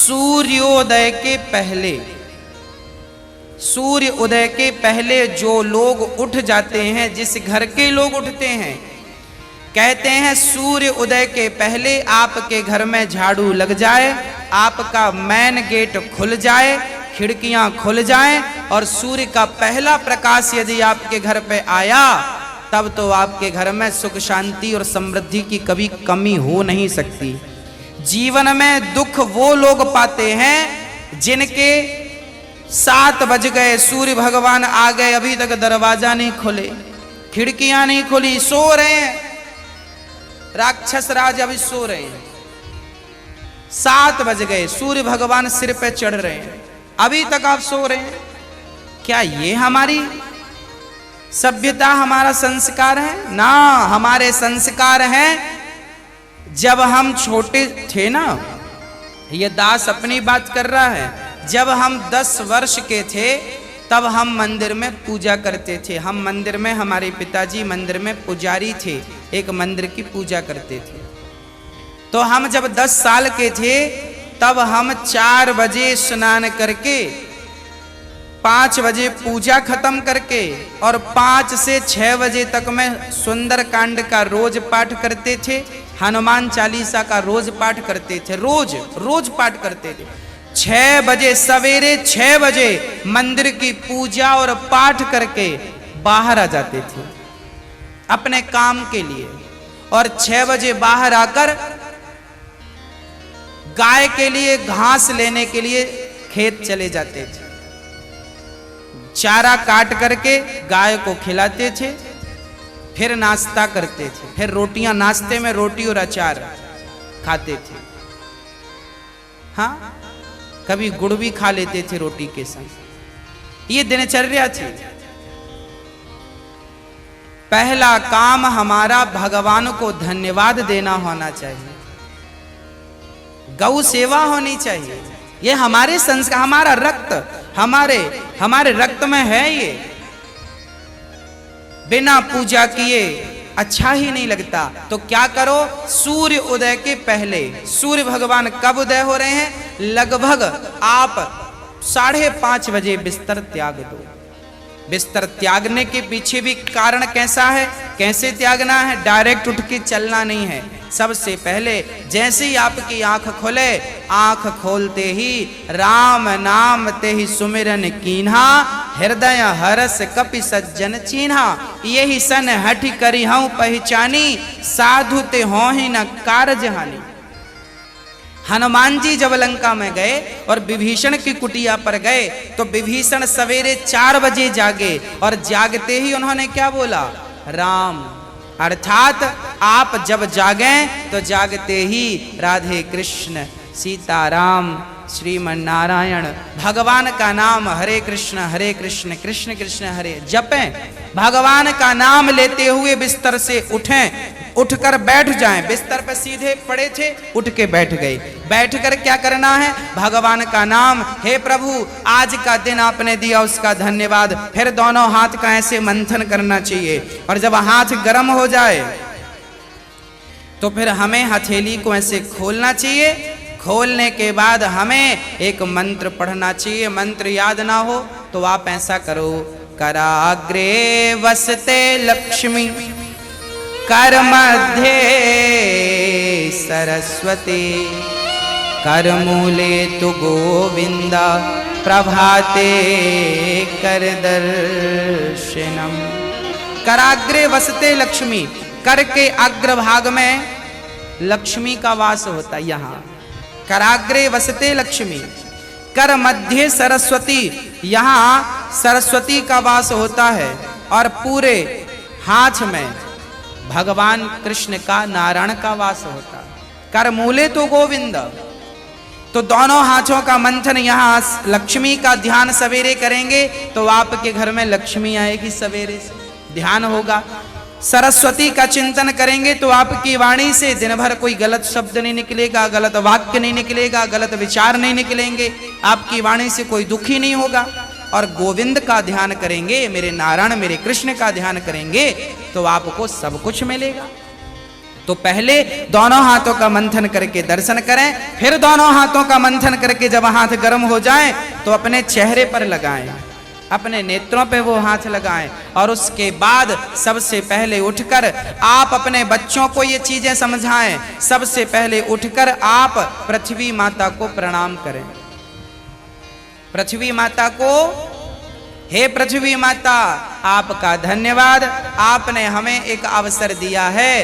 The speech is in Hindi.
सूर्योदय के पहले, सूर्य उदय के पहले जो लोग उठ जाते हैं, जिस घर के लोग उठते हैं, कहते हैं सूर्य उदय के पहले आपके घर में झाड़ू लग जाए, आपका मेन गेट खुल जाए, खिड़कियां खुल जाएं और सूर्य का पहला प्रकाश यदि आपके घर पे आया, तब तो आपके घर में सुख शांति और समृद्धि की कभी कमी हो नहीं सकती। जीवन में दुख वो लोग पाते हैं जिनके 7 बज गए, सूर्य भगवान आ गए, अभी तक दरवाजा नहीं खुले, खिड़कियां नहीं खुली, सो रहे हैं, राक्षस राज अभी सो रहे हैं। 7 बज गए, सूर्य भगवान सिर पे चढ़ रहे हैं, अभी तक आप सो रहे हैं। क्या ये हमारी सभ्यता, हमारा संस्कार है? ना, हमारे संस्कार हैं जब हम छोटे थे ना, ये दास अपनी बात कर रहा है, जब हम 10 वर्ष के थे तब हम मंदिर में पूजा करते थे। हम मंदिर में, हमारे पिताजी मंदिर में पुजारी थे, एक मंदिर की पूजा करते थे। तो हम जब 10 साल के थे तब हम 4 बजे स्नान करके, 5 बजे पूजा खत्म करके और 5 से 6 बजे तक में सुंदर कांड का रोज पाठ करते थे, हनुमान चालीसा का रोज पाठ करते थे, रोज पाठ करते थे। 6 बजे, सवेरे 6 बजे मंदिर की पूजा और पाठ करके बाहर आ जाते थे अपने काम के लिए, और 6 बजे बाहर आकर गाय के लिए घास लेने के लिए खेत चले जाते थे। चारा काट करके गाय को खिलाते थे, फिर नाश्ता करते थे, फिर रोटियां, नाश्ते में रोटी और अचार खाते थे। हाँ, कभी गुड़ भी खा लेते थे रोटी के संग। ये दिनचर्या थी। पहला काम हमारा भगवान को धन्यवाद देना होना चाहिए, गौ सेवा होनी चाहिए। ये हमारे संस्कार, हमारा रक्त, हमारे रक्त में है ये। बिना पूजा किए अच्छा ही नहीं लगता। तो क्या करो, सूर्य उदय के पहले, सूर्य भगवान कब उदय हो रहे हैं? लगभग आप 5:30 बजे बिस्तर त्याग दो। बिस्तर त्यागने के पीछे भी कारण कैसा है, कैसे त्यागना है? डायरेक्ट उठ के चलना नहीं है। सबसे पहले जैसे ही आपकी आंख खुले, आंख खोलते ही राम नाम ते ही सुमिरन कीन्हा, हृदय हरस कपि सज्जन चीन्हा, यही सन हठ करी हूं पहचानी, साधु ते हो ही न कारज हानि। हनुमान जी जब लंका में गए और विभीषण की कुटिया पर गए तो विभीषण सवेरे 4 बजे जागे, और जागते ही उन्होंने क्या बोला? राम। अर्थात आप जब जागें तो जागते ही राधे कृष्ण, सीताराम, श्रीमन नारायण, भगवान का नाम हरे कृष्ण कृष्ण कृष्ण हरे जपें। भगवान का नाम लेते हुए बिस्तर से उठें, उठकर बैठ जाएं। बिस्तर पर सीधे पड़े थे, उठ के बैठ गए। बैठकर क्या करना है? भगवान का नाम, हे प्रभु आज का दिन आपने दिया उसका धन्यवाद। फिर दोनों हाथ का ऐसे मंथन करना चाहिए, और जब हाथ गर्म हो जाए तो फिर हमें हथेली को ऐसे खोलना चाहिए। खोलने के बाद हमें एक मंत्र पढ़ना चाहिए। मंत्र याद ना हो तो आप ऐसा करो, कराग्रे वसते लक्ष्मी, कर मध्य सरस्वती, कर मूले तु गोविंदा, प्रभाते कर दर्शनम। कराग्रे वसते लक्ष्मी, कर के अग्रभाग में लक्ष्मी का वास होता है। यहाँ कराग्रे वसते लक्ष्मी, कर मध्य सरस्वती, यहाँ सरस्वती का वास होता है, और पूरे हाथ में भगवान कृष्ण का, नारायण का वास होता है। कर मूले तो गोविंद, तो दोनों हाथों का मंथन, यहाँ लक्ष्मी का ध्यान सवेरे करेंगे तो आपके घर में लक्ष्मी आएगी, सवेरे से ध्यान होगा। सरस्वती का चिंतन करेंगे तो आपकी वाणी से दिन भर कोई गलत शब्द नहीं निकलेगा, गलत वाक्य नहीं निकलेगा, गलत विचार नहीं निकलेंगे, आपकी वाणी से कोई दुखी नहीं होगा। और गोविंद का ध्यान करेंगे, मेरे नारायण, मेरे कृष्ण का ध्यान करेंगे तो आपको सब कुछ मिलेगा। तो पहले दोनों हाथों का मंथन करके दर्शन करें, फिर दोनों हाथों का मंथन करके जब हाथ गर्म हो जाए तो अपने चेहरे पर लगाएं, अपने नेत्रों पे वो हाथ लगाएं। और उसके बाद सबसे पहले उठकर आप अपने बच्चों को ये चीजें समझाएं। सबसे पहले उठकर आप पृथ्वी माता को प्रणाम करें। पृथ्वी माता को, हे पृथ्वी माता, आपका धन्यवाद, आपने हमें एक अवसर दिया है।